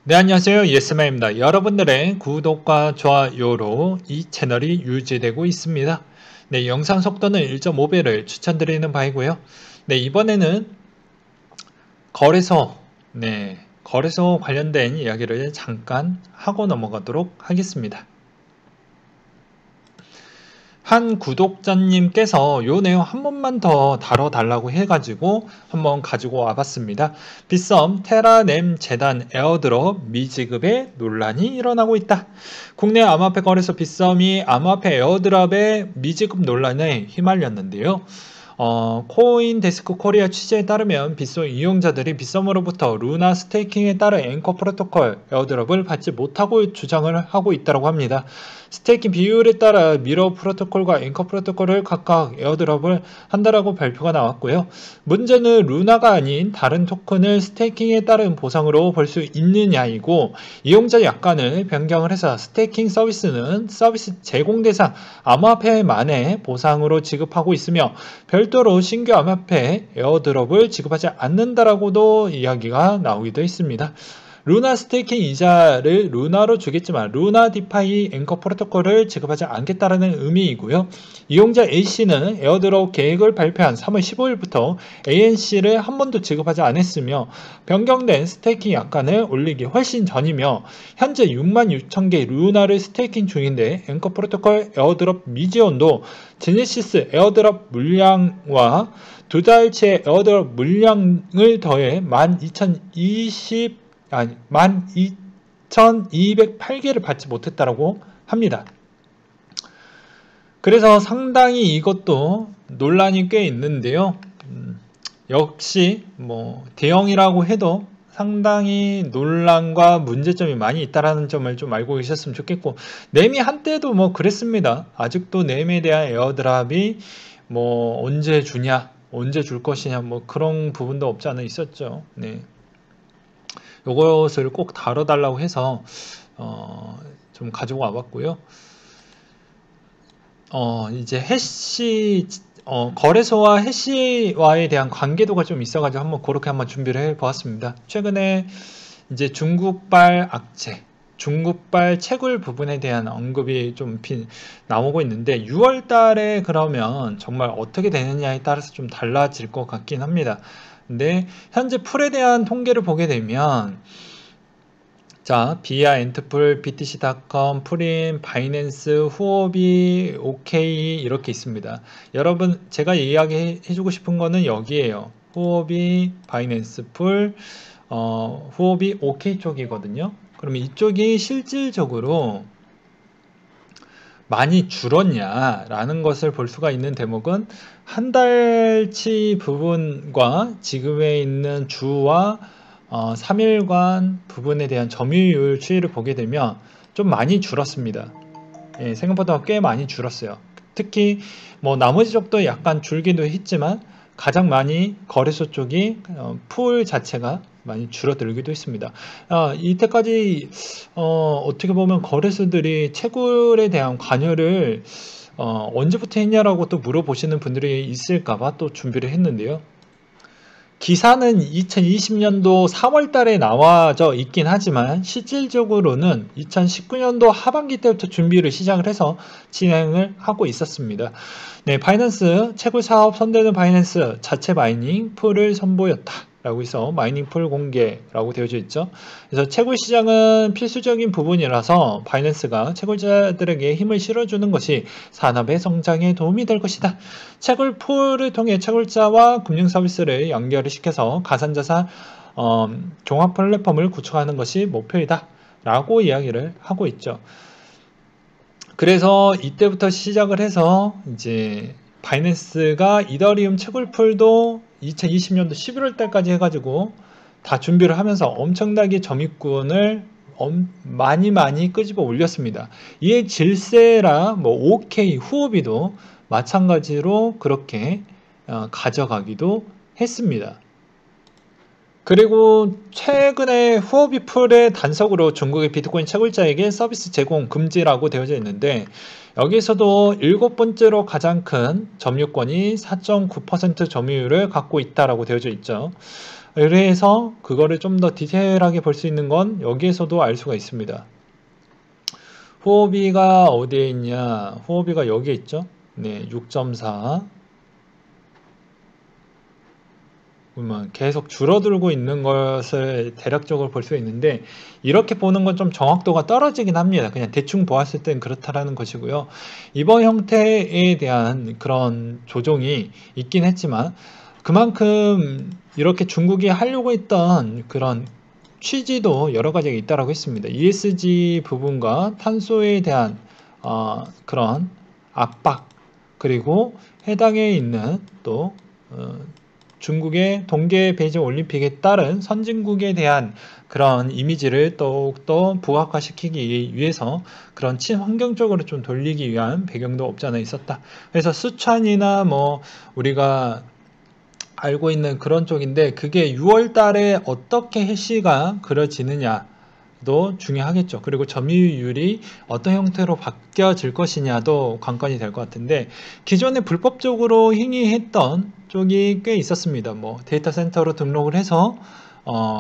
네, 안녕하세요. 예스맨입니다. 여러분들의 구독과 좋아요로 이 채널이 유지되고 있습니다. 네, 영상 속도는 1.5배를 추천드리는 바이고요. 네, 이번에는 거래소 관련된 이야기를 잠깐 하고 넘어가도록 하겠습니다. 한 구독자님께서 요 내용 한 번만 더 다뤄달라고 해가지고 한번 가지고 와봤습니다. 빗썸 테라넴 재단 에어드롭 미지급에 논란이 일어나고 있다. 국내 암호화폐 거래소 빗썸이 암호화폐 에어드롭의 미지급 논란에 휘말렸는데요. 코인데스크 코리아 취재에 따르면 빗썸 이용자들이 빗썸으로부터 루나 스테이킹에 따른 앵커 프로토콜 에어드롭을 받지 못하고 주장을 하고 있다고 합니다. 스테이킹 비율에 따라 미러 프로토콜과 앵커 프로토콜을 각각 에어드롭을 한다라고 발표가 나왔고요. 문제는 루나가 아닌 다른 토큰을 스테이킹에 따른 보상으로 볼 수 있느냐이고, 이용자 약관을 변경을 해서 스테이킹 서비스는 서비스 제공 대상 암호화폐만의 보상으로 지급하고 있으며 별도로 신규 암호화폐 에어드롭을 지급하지 않는다라고도 이야기가 나오기도 했습니다. 루나 스테이킹 이자를 루나로 주겠지만 루나 디파이 앵커 프로토콜을 지급하지 않겠다라는 의미이고요. 이용자 A씨는 에어드롭 계획을 발표한 3월 15일부터 ANC를 한 번도 지급하지 않았으며 변경된 스테이킹 약관을 올리기 훨씬 전이며 현재 66,000개 루나를 스테이킹 중인데 앵커 프로토콜 에어드롭 미지원도 제네시스 에어드롭 물량과 두 달치의 에어드롭 물량을 더해 12,208개를 받지 못했다고 합니다. 그래서 상당히 이것도 논란이 꽤 있는데요. 역시 대형이라고 해도 상당히 논란과 문제점이 많이 있다라는 점을 좀 알고 계셨으면 좋겠고, 넴이 한때도 그랬습니다. 아직도 넴에 대한 에어드랍이 언제 주냐, 언제 줄 것이냐, 그런 부분도 없지 않아 있었죠. 네. 요것을 꼭 다뤄달라고 해서 좀 가지고 와봤고요. 이제 해시 거래소와 해시와에 대한 관계도가 좀 있어가지고 그렇게 한번 준비를 해보았습니다. 최근에 이제 중국발 악재, 중국발 채굴 부분에 대한 언급이 좀 나오고 있는데 6월 달에 그러면 정말 어떻게 되느냐에 따라서 좀 달라질 것 같긴 합니다. 근데 현재 풀에 대한 통계를 보게 되면 자, 비아, 엔트풀, BTC.com, 프림, 바이낸스, 후오비, 오케이 이렇게 있습니다. 여러분 제가 이야기해주고 싶은 거는 여기에요. 후오비, 바이낸스, 풀, 후오비, 오케이 쪽이거든요. 그러면 이쪽이 실질적으로 많이 줄었냐라는 것을 볼 수가 있는 대목은 한 달치 부분과 지금에 있는 주와 3일간 부분에 대한 점유율 추이를 보게 되면 좀 많이 줄었습니다. 예, 생각보다 꽤 많이 줄었어요. 특히 나머지 쪽도 약간 줄기도 했지만 가장 많이 거래소 쪽이 풀 자체가 많이 줄어들기도 했습니다. 이때까지 어떻게 보면 거래소들이 채굴에 대한 관여를 언제부터 했냐라고 또 물어보시는 분들이 있을까봐 또 준비를 했는데요. 기사는 2020년도 4월 달에 나와져 있긴 하지만 실질적으로는 2019년도 하반기 때부터 준비를 시작을 해서 진행을 하고 있었습니다. 네, 바이낸스 채굴 사업 선대는 바이낸스 자체 마이닝 풀을 선보였다 라고 해서 마이닝 풀 공개라고 되어져 있죠. 그래서 채굴 시장은 필수적인 부분이라서 바이낸스가 채굴자들에게 힘을 실어주는 것이 산업의 성장에 도움이 될 것이다. 채굴 풀을 통해 채굴자와 금융 서비스를 연결을 시켜서 가상자산 종합 플랫폼을 구축하는 것이 목표이다 라고 이야기를 하고 있죠. 그래서 이때부터 시작을 해서 이제 바이낸스가 이더리움 채굴풀도 2020년도 11월 달까지 해가지고 다 준비를 하면서 엄청나게 점유권을 많이 끄집어 올렸습니다. 이에 질세라 OK 후오비도 마찬가지로 그렇게 가져가기도 했습니다. 그리고 최근에 후오비 풀의 단속으로 중국의 비트코인 채굴자에게 서비스 제공 금지라고 되어져 있는데, 여기서도 7번째로 가장 큰 점유권이 4.9% 점유율을 갖고 있다라고 되어져 있죠. 그래서 그거를 좀 더 디테일하게 볼 수 있는 건 여기에서도 알 수가 있습니다. 호비가 어디에 있냐? 호비가 여기에 있죠? 네, 6.4. 그러면 계속 줄어들고 있는 것을 대략적으로 볼 수 있는데, 이렇게 보는 건 좀 정확도가 떨어지긴 합니다. 그냥 대충 보았을 땐 그렇다라는 것이고요. 이번 형태에 대한 그런 조정이 있긴 했지만, 그만큼 이렇게 중국이 하려고 했던 그런 취지도 여러 가지가 있다라고 했습니다. ESG 부분과 탄소에 대한 그런 압박, 그리고 해당에 있는 또 중국의 동계 베이징 올림픽에 따른 선진국에 대한 그런 이미지를 더욱더 부각화시키기 위해서 그런 친환경적으로 좀 돌리기 위한 배경도 없지 않아 있었다. 그래서 수찬이나 뭐 우리가 알고 있는 그런 쪽인데, 그게 6월 달에 어떻게 해시가 그려지느냐도 중요하겠죠. 그리고 점유율이 어떤 형태로 바뀌어질 것이냐도 관건이 될 것 같은데, 기존에 불법적으로 행위했던 쪽이 꽤 있었습니다. 뭐 데이터 센터로 등록을 해서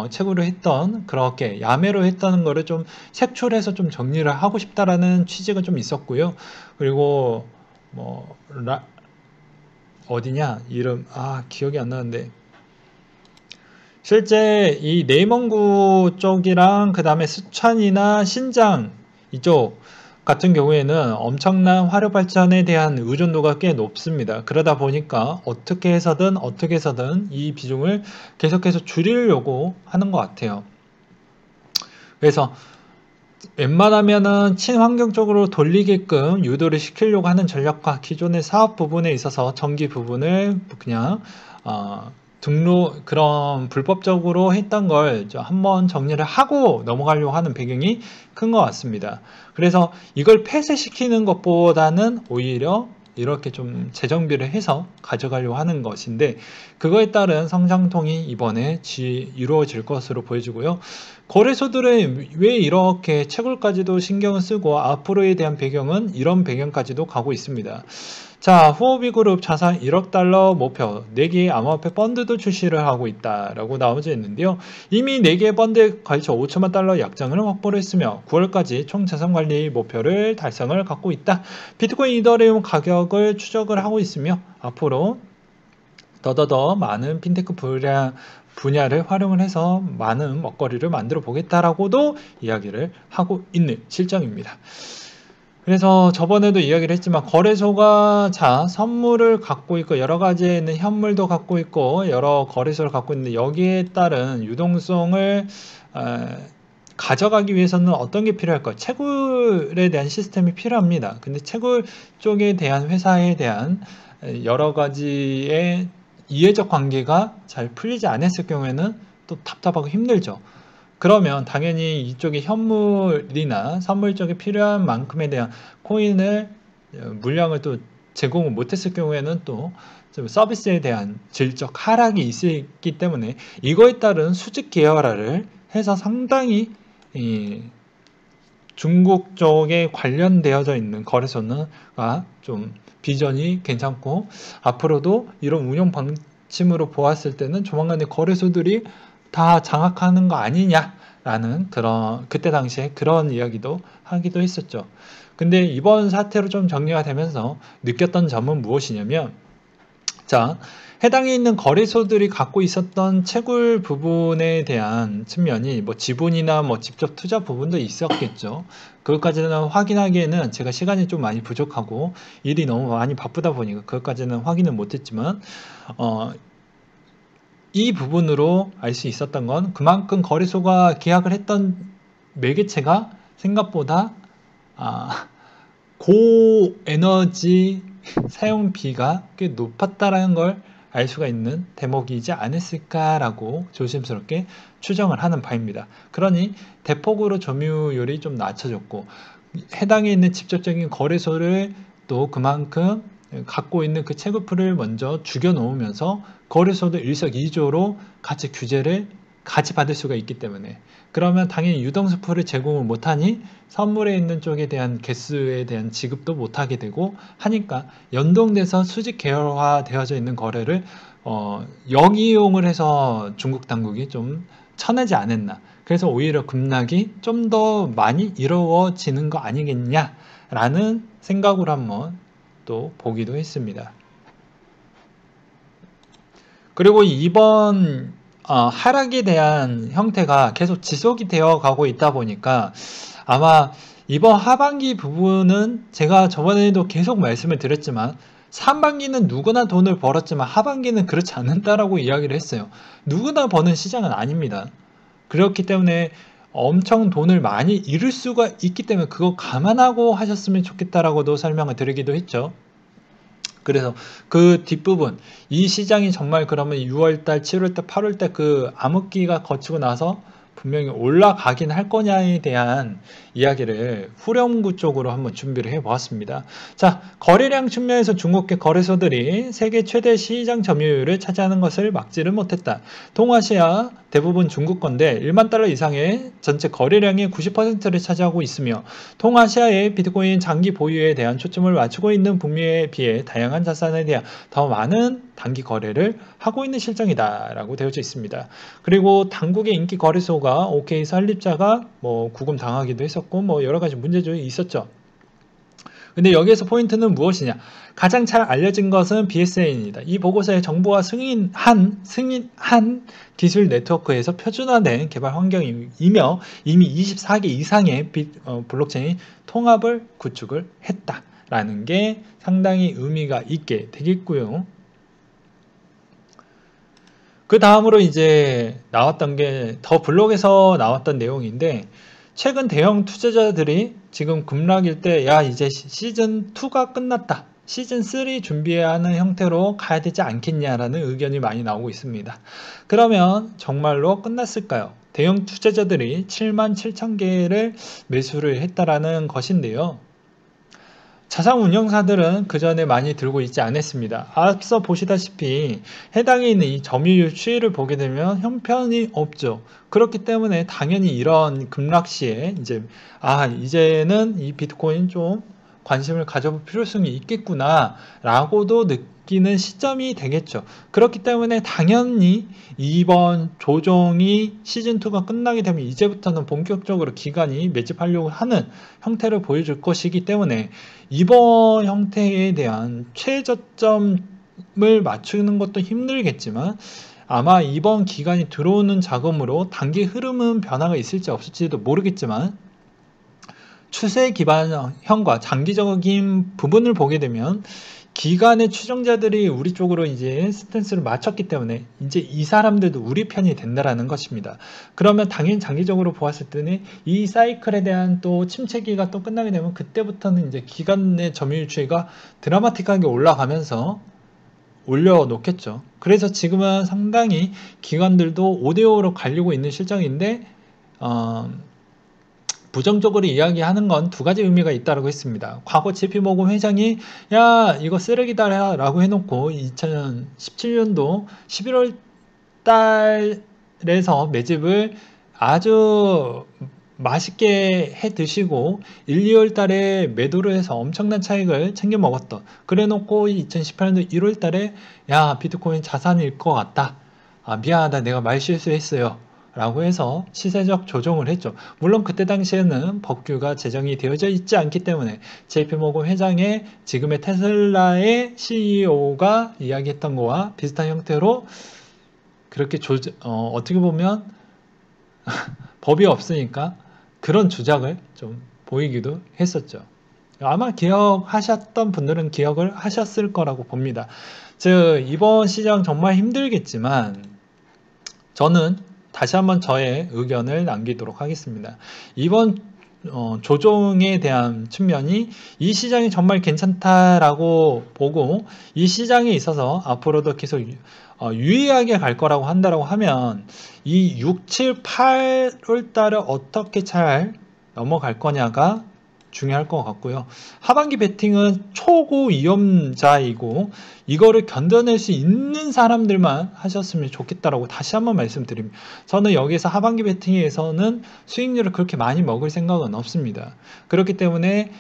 채굴을 했던, 그렇게 야매로 했다는 거를 좀 색출해서 좀 정리를 하고 싶다라는 취지가 좀 있었고요. 그리고 뭐 어디냐 이름 기억이 안 나는데, 실제 이 내蒙구 쪽이랑 그 다음에 스촨이나 신장 이쪽 같은 경우에는 엄청난 화력 발전에 대한 의존도가 꽤 높습니다. 그러다 보니까 어떻게 해서든 이 비중을 계속해서 줄이려고 하는 것 같아요. 그래서 웬만하면은 친환경적으로 돌리게끔 유도를 시키려고 하는 전략과 기존의 사업 부분에 있어서 전기 부분을 그냥 등록 그런 불법적으로 했던 걸 한번 정리를 하고 넘어가려고 하는 배경이 큰 것 같습니다. 그래서 이걸 폐쇄시키는 것보다는 오히려 이렇게 좀 재정비를 해서 가져가려고 하는 것인데, 그거에 따른 성장통이 이번에 이루어질 것으로 보여지고요. 거래소들은 왜 이렇게 채굴까지도 신경을 쓰고 앞으로에 대한 배경은 이런 배경까지도 가고 있습니다. 자, 후오비 그룹 자산 1억 달러 목표 4개의 암호화폐 펀드도 출시를 하고 있다라고 나오져 있는데요. 이미 4개의 펀드에 걸쳐 5천만 달러 약정을 확보를 했으며 9월까지 총 자산 관리 목표를 달성을 갖고 있다. 비트코인 이더리움 가격을 추적을 하고 있으며 앞으로 더더더 많은 핀테크 분야를 활용을 해서 많은 먹거리를 만들어 보겠다라고도 이야기를 하고 있는 실정입니다. 그래서 저번에도 이야기를 했지만, 거래소가 선물을 갖고 있고 여러 가지에 있는 현물도 갖고 있고 여러 거래소를 갖고 있는데, 여기에 따른 유동성을 가져가기 위해서는 어떤 게 필요할까요? 채굴에 대한 시스템이 필요합니다. 근데 채굴 쪽에 대한 회사에 대한 여러 가지의 이해적 관계가 잘 풀리지 않았을 경우에는 또 답답하고 힘들죠. 그러면 당연히 이쪽에 현물이나 선물 쪽에 필요한 만큼에 대한 코인을 물량을 또 제공을 못했을 경우에는 또 서비스에 대한 질적 하락이 있기 때문에 이거에 따른 수직 계열화를 해서 상당히 중국 쪽에 관련되어져 있는 거래소는 좀 비전이 괜찮고, 앞으로도 이런 운영 방침으로 보았을 때는 조만간에 거래소들이 다 장악하는 거 아니냐라는 그때 당시에 그런 이야기도 하기도 했었죠. 근데 이번 사태로 좀 정리가 되면서 느꼈던 점은 무엇이냐면, 해당에 있는 거래소들이 갖고 있었던 채굴 부분에 대한 측면이 뭐 지분이나 뭐 직접 투자 부분도 있었겠죠. 그것까지는 확인하기에는 제가 시간이 좀 많이 부족하고 일이 너무 많이 바쁘다 보니까 그것까지는 확인을 못했지만, 이 부분으로 알 수 있었던 건 그만큼 거래소가 계약을 했던 매개체가 생각보다 고에너지 사용비가 꽤 높았다라는 걸 알 수가 있는 대목이지 않았을까라고 조심스럽게 추정을 하는 바입니다. 그러니 대폭으로 점유율이 좀 낮춰졌고, 해당에 있는 직접적인 거래소를 또 그만큼 갖고 있는 그 채굴풀을 먼저 죽여 놓으면서 거래소도 일석이조로 같이 규제를 같이 받을 수가 있기 때문에, 그러면 당연히 유동수 풀을 제공을 못하니 선물에 있는 쪽에 대한 개수에 대한 지급도 못하게 되고 하니까, 연동돼서 수직 계열화 되어져 있는 거래를 역이용을 해서 중국 당국이 좀 쳐내지 않았나. 그래서 오히려 급락이 좀 더 많이 이루어지는 거 아니겠냐라는 생각으로 한번 또 보기도 했습니다. 그리고 이번 하락에 대한 형태가 계속 지속이 되어 가고 있다 보니까 아마 이번 하반기 부분은 제가 저번에도 계속 말씀을 드렸지만 상반기는 누구나 돈을 벌었지만 하반기는 그렇지 않는다라고 이야기를 했어요. 누구나 버는 시장은 아닙니다. 그렇기 때문에 엄청 돈을 많이 잃을 수가 있기 때문에 그거 감안하고 하셨으면 좋겠다라고도 설명을 드리기도 했죠. 그래서 그 뒷부분, 이 시장이 정말 그러면 6월달, 7월달, 8월달 그 암흑기가 거치고 나서 분명히 올라가긴 할 거냐에 대한 이야기를 후렴구 쪽으로 한번 준비를 해 보았습니다. 자, 거래량 측면에서 중국계 거래소들이 세계 최대 시장 점유율을 차지하는 것을 막지를 못했다. 동아시아 대부분 중국 건데 1만 달러 이상의 전체 거래량의 90%를 차지하고 있으며 동아시아의 비트코인 장기 보유에 대한 초점을 맞추고 있는 북미에 비해 다양한 자산에 대한 더 많은 단기 거래를 하고 있는 실정이다 라고 되어져 있습니다. 그리고 당국의 인기 거래소가 OK 설립자가 뭐 구금 당하기도 했었고 뭐 여러 가지 문제점이 있었죠. 근데 여기에서 포인트는 무엇이냐? 가장 잘 알려진 것은 BSA입니다. 이 보고서에 정부가 승인한 기술 네트워크에서 표준화된 개발 환경이며 이미 24개 이상의 블록체인 통합을 구축을 했다라는 게 상당히 의미가 있게 되겠고요. 그 다음으로 이제 나왔던 게 더 블록에서 나왔던 내용인데 최근 대형 투자자들이 지금 급락일 때 야 이제 시즌2가 끝났다. 시즌3 준비해야 하는 형태로 가야 되지 않겠냐라는 의견이 많이 나오고 있습니다. 그러면 정말로 끝났을까요? 대형 투자자들이 77,000개를 매수를 했다라는 것인데요. 자산 운용사들은 그 전에 많이 들고 있지 않았습니다. 앞서 보시다시피 해당에 있는 이 점유율 추이를 보게 되면 형편이 없죠. 그렇기 때문에 당연히 이런 급락 시에 이제는 이 비트코인 좀 관심을 가져볼 필요성이 있겠구나 라고도 느끼는 시점이 되겠죠. 그렇기 때문에 당연히 이번 조정이 시즌2가 끝나게 되면 이제부터는 본격적으로 기관이 매집하려고 하는 형태를 보여줄 것이기 때문에 이번 형태에 대한 최저점을 맞추는 것도 힘들겠지만 아마 이번 기간이 들어오는 자금으로 단기 흐름은 변화가 있을지 없을지도 모르겠지만 추세 기반형과 장기적인 부분을 보게 되면 기간의 추종자들이 우리 쪽으로 이제 스탠스를 맞췄기 때문에 이제 이 사람들도 우리 편이 된다라는 것입니다. 그러면 당연히 장기적으로 보았을 때는 이 사이클에 대한 또 침체기가 또 끝나게 되면 그때부터는 이제 기간의 점유율 추이가 드라마틱하게 올라가면서 올려놓겠죠. 그래서 지금은 상당히 기관들도 5대5로 갈리고 있는 실정인데 부정적으로 이야기하는 건 두 가지 의미가 있다고 했습니다. 과거 JP모건 회장이 야 이거 쓰레기다 라고 해놓고 2017년도 11월 달에서 매집을 아주 맛있게 해 드시고 1, 2월 달에 매도를 해서 엄청난 차익을 챙겨 먹었던 그래 놓고 2018년도 1월 달에 야 비트코인 자산일 것 같다. 미안하다 내가 말 실수했어요. 라고 해서 시세적 조정을 했죠. 물론 그때 당시에는 법규가 제정이 되어져 있지 않기 때문에 JP모건 회장의 지금의 테슬라의 CEO가 이야기했던 거와 비슷한 형태로 그렇게 어떻게 보면 법이 없으니까 그런 주장을 좀 보이기도 했었죠. 아마 기억하셨던 분들은 기억을 하셨을 거라고 봅니다. 즉 이번 시장 정말 힘들겠지만 저는 다시 한번 저의 의견을 남기도록 하겠습니다. 이번 조정에 대한 측면이 이 시장이 정말 괜찮다라고 보고 이 시장에 있어서 앞으로도 계속 유의하게 갈 거라고 한다고 하면 이 6, 7, 8월 달을 어떻게 잘 넘어갈 거냐가 중요할 것 같고요. 하반기 베팅은 초고 위험자이고 이거를 견뎌낼 수 있는 사람들만 하셨으면 좋겠다라고 다시 한번 말씀드립니다. 저는 여기서 하반기 베팅에서는 수익률을 그렇게 많이 먹을 생각은 없습니다. 그렇기 때문에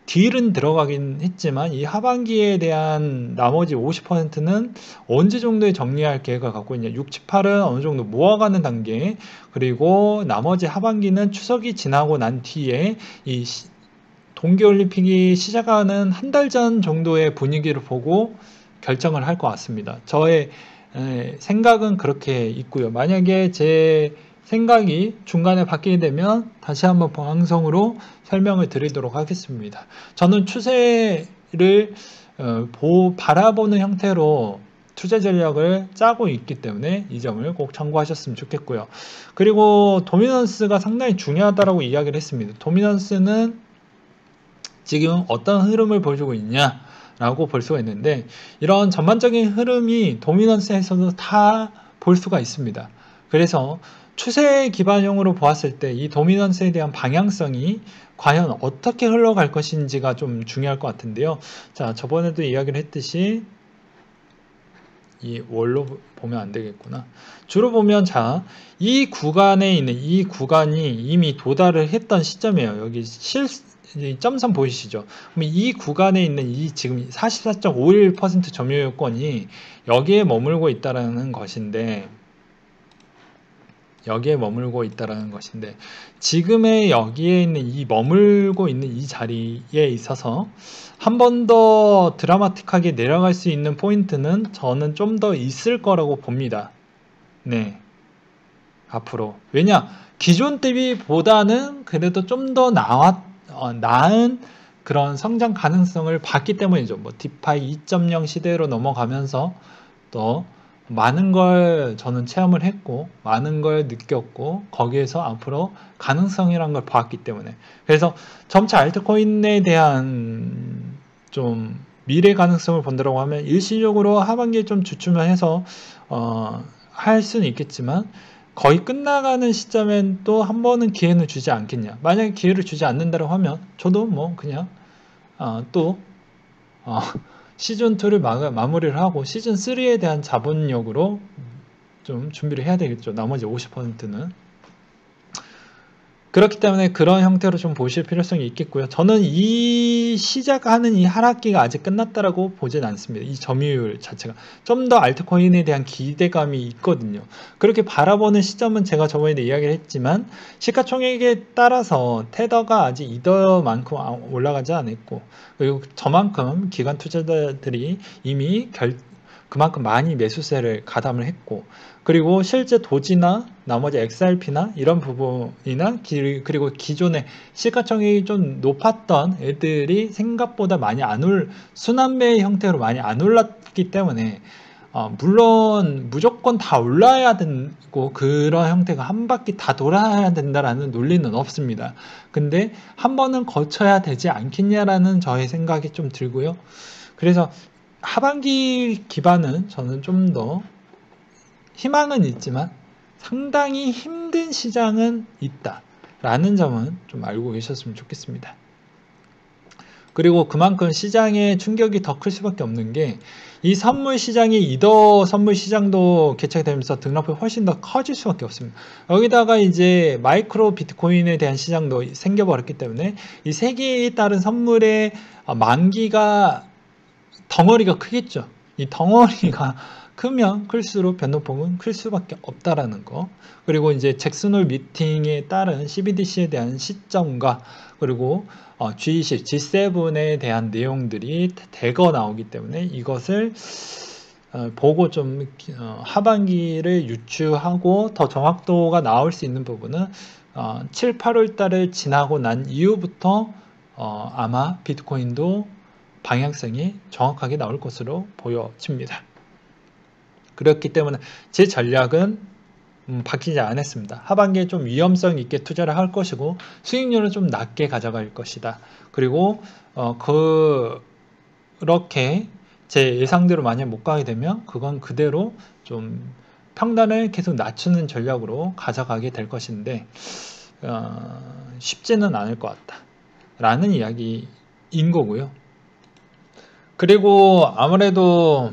딜은 들어가긴 했지만 이 하반기에 대한 나머지 50%는 언제 정도에 정리할 계획을 갖고 있냐. 6, 7, 8은 어느 정도 모아가는 단계, 그리고 나머지 하반기는 추석이 지나고 난 뒤에 이 동계올림픽이 시작하는 한 달 전 정도의 분위기를 보고 결정을 할 것 같습니다. 저의 생각은 그렇게 있고요. 만약에 제 생각이 중간에 바뀌게 되면 다시 한번 방송으로 설명을 드리도록 하겠습니다. 저는 추세를 바라보는 형태로 투자 전략을 짜고 있기 때문에 이 점을 꼭 참고하셨으면 좋겠고요. 그리고 도미넌스가 상당히 중요하다고 이야기를 했습니다. 도미넌스는 지금 어떤 흐름을 보여주고 있냐 라고 볼 수가 있는데, 이런 전반적인 흐름이 도미넌스에서도 다 볼 수가 있습니다. 그래서 추세 기반형으로 보았을 때 이 도미넌스에 대한 방향성이 과연 어떻게 흘러갈 것인지가 좀 중요할 것 같은데요. 자, 저번에도 이야기를 했듯이 이 월로 보면 안 되겠구나. 주로 보면, 자, 이 구간에 있는 이 구간이 이미 도달을 했던 시점이에요. 여기 점선 보이시죠? 그럼 이 구간에 있는 이 지금 44.51% 점유율권이 여기에 머물고 있다라는 것인데, 지금의 여기에 있는 이 머물고 있는 이 자리에 있어서 한 번 더 드라마틱하게 내려갈 수 있는 포인트는 저는 좀 더 있을 거라고 봅니다. 네, 앞으로. 왜냐, 기존 대비보다는 그래도 좀 더 나은 그런 성장 가능성을 봤기 때문이죠. 뭐 디파이 2.0 시대로 넘어가면서 또 많은 걸 저는 체험을 했고 많은 걸 느꼈고 거기에서 앞으로 가능성이란 걸 봤기 때문에, 그래서 점차 알트코인에 대한 좀 미래 가능성을 본다고 하면 일시적으로 하반기에 좀 주춤을 해서 할 수는 있겠지만 거의 끝나가는 시점엔 또 한 번은 기회는 주지 않겠냐. 만약에 기회를 주지 않는다고 하면 저도 뭐 그냥 또 시즌2를 마무리를 하고 시즌3에 대한 자본력으로 좀 준비를 해야 되겠죠. 나머지 50%는. 그렇기 때문에 그런 형태로 좀 보실 필요성이 있겠고요. 저는 이 시작하는 이 하락기가 아직 끝났다라고 보진 않습니다. 이 점유율 자체가 좀 더 알트코인에 대한 기대감이 있거든요. 그렇게 바라보는 시점은 제가 저번에 이야기를 했지만 시가총액에 따라서 테더가 아직 이더만큼 올라가지 않았고, 그리고 저만큼 기관 투자자들이 이미 그만큼 많이 매수세를 가담을 했고, 그리고 실제 도지나 나머지 XRP나 이런 부분이나 그리고 기존에 시가총액이 좀 높았던 애들이 생각보다 많이 순환매의 형태로 많이 안 올랐기 때문에 물론 무조건 다 올라야 되고 그런 형태가 한 바퀴 다 돌아야 된다라는 논리는 없습니다. 근데 한 번은 거쳐야 되지 않겠냐라는 저의 생각이 좀 들고요. 그래서 하반기 기반은 저는 좀 더 희망은 있지만 상당히 힘든 시장은 있다라는 점은 좀 알고 계셨으면 좋겠습니다. 그리고 그만큼 시장의 충격이 더 클 수밖에 없는 게, 이 선물 시장이 이더 선물 시장도 개최되면서 등락폭이 훨씬 더 커질 수밖에 없습니다. 여기다가 이제 마이크로 비트코인에 대한 시장도 생겨버렸기 때문에 이 세계에 따른 선물의 만기가 덩어리가 크겠죠. 이 덩어리가 크면 클수록 변동폭은 클 수밖에 없다라는 거. 그리고 이제 잭슨홀 미팅에 따른 CBDC에 대한 시점과 그리고 G20, G7에 대한 내용들이 대거 나오기 때문에 이것을 보고 좀 하반기를 유추하고 더 정확도가 나올 수 있는 부분은 7, 8월 달을 지나고 난 이후부터 아마 비트코인도 방향성이 정확하게 나올 것으로 보여집니다. 그렇기 때문에 제 전략은 바뀌지 않았습니다. 하반기에 좀 위험성 있게 투자를 할 것이고 수익률은 좀 낮게 가져갈 것이다. 그리고 그렇게 제 예상대로 만약 못 가게 되면 그건 그대로 좀 평단을 계속 낮추는 전략으로 가져가게 될 것인데 쉽지는 않을 것 같다 라는 이야기인 거고요. 그리고 아무래도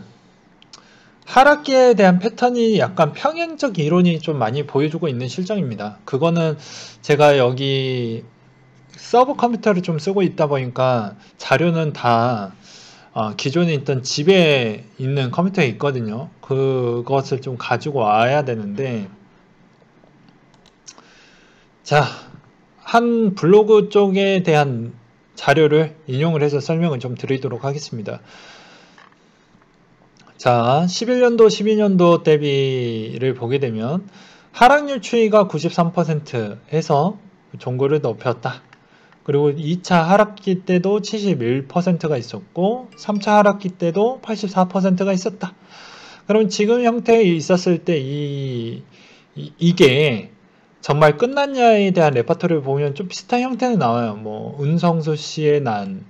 하락기에 대한 패턴이 약간 평행적 이론이 좀 많이 보여주고 있는 실정입니다. 그거는 제가 여기 서버 컴퓨터를 좀 쓰고 있다 보니까 자료는 다 기존에 있던 집에 있는 컴퓨터에 있거든요. 그것을 좀 가지고 와야 되는데, 자, 한 블로그 쪽에 대한 자료를 인용을 해서 설명을 좀 드리도록 하겠습니다. 자, 11년도, 12년도 대비를 보게 되면 하락률 추이가 93%에서 종고를 높였다. 그리고 2차 하락기 때도 71%가 있었고 3차 하락기 때도 84%가 있었다. 그럼 지금 형태에 있었을 때 이게 정말 끝났냐에 대한 레퍼토리를 보면 좀 비슷한 형태는 나와요. 뭐 은성수 씨의 난,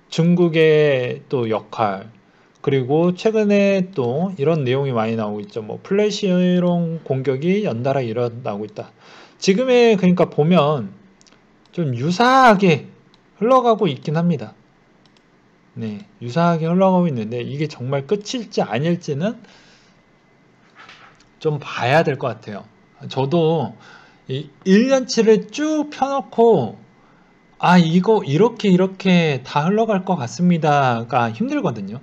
중국의 또 역할, 그리고 최근에 또 이런 내용이 많이 나오고 있죠. 뭐 플래시용 공격이 연달아 일어나고 있다. 지금의 그러니까 보면 좀 유사하게 흘러가고 있긴 합니다. 네, 유사하게 흘러가고 있는데 이게 정말 끝일지 아닐지는 좀 봐야 될 것 같아요. 저도 이 1년치를 쭉 펴놓고 이거 이렇게 다 흘러갈 것 같습니다가 힘들거든요.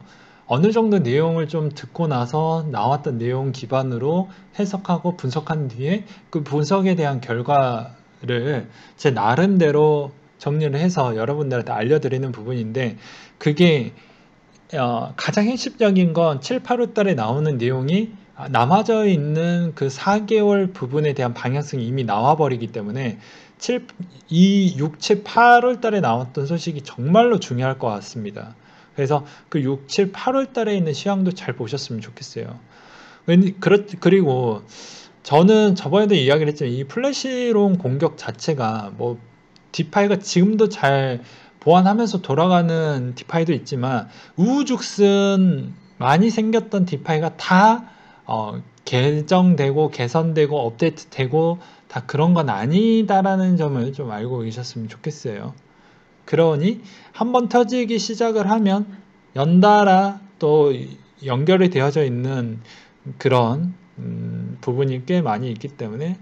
어느 정도 내용을 좀 듣고 나서 나왔던 내용 기반으로 해석하고 분석한 뒤에 그 분석에 대한 결과를 제 나름대로 정리를 해서 여러분들한테 알려드리는 부분인데, 그게 가장 핵심적인 건 7, 8월 달에 나오는 내용이 남아져 있는 그 4개월 부분에 대한 방향성이 이미 나와버리기 때문에 6, 7, 8월 달에 나왔던 소식이 정말로 중요할 것 같습니다. 그래서 그 6, 7, 8월 달에 있는 시황도 잘 보셨으면 좋겠어요. 그리고 저는 저번에도 이야기를 했지만 이 플래시론 공격 자체가 뭐 디파이가 지금도 잘 보완하면서 돌아가는 디파이도 있지만 우후죽순 많이 생겼던 디파이가 다 개정되고 개선되고 업데이트되고 다 그런 건 아니다라는 점을 좀 알고 계셨으면 좋겠어요. 그러니 한번 터지기 시작을 하면 연달아 또 연결이 되어져 있는 그런 부분이 꽤 많이 있기 때문에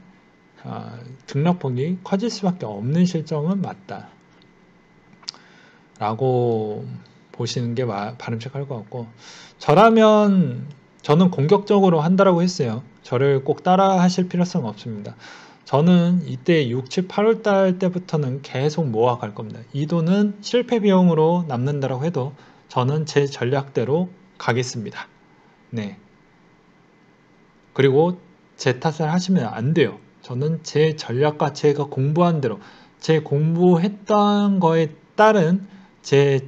등락폭이 커질 수밖에 없는 실정은 맞다 라고 보시는 게 바람직할 것 같고, 저라면 저는 공격적으로 한다라고 했어요. 저를 꼭 따라 하실 필요성은 없습니다. 저는 이때 6, 7, 8월 달 때부터는 계속 모아갈 겁니다. 이 돈은 실패 비용으로 남는다라고 해도 저는 제 전략대로 가겠습니다. 네. 그리고 제 탓을 하시면 안 돼요. 저는 제 전략과 제가 공부한 대로, 제 공부했던 거에 따른 제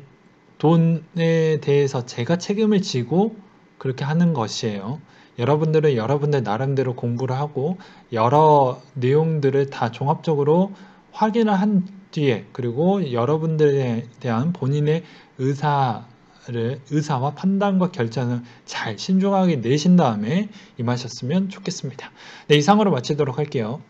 돈에 대해서 제가 책임을 지고 그렇게 하는 것이에요. 여러분들은 여러분들 나름대로 공부를 하고 여러 내용들을 다 종합적으로 확인을 한 뒤에, 그리고 여러분들에 대한 본인의 의사와 판단과 결정을 잘 신중하게 내신 다음에 임하셨으면 좋겠습니다. 네, 이상으로 마치도록 할게요.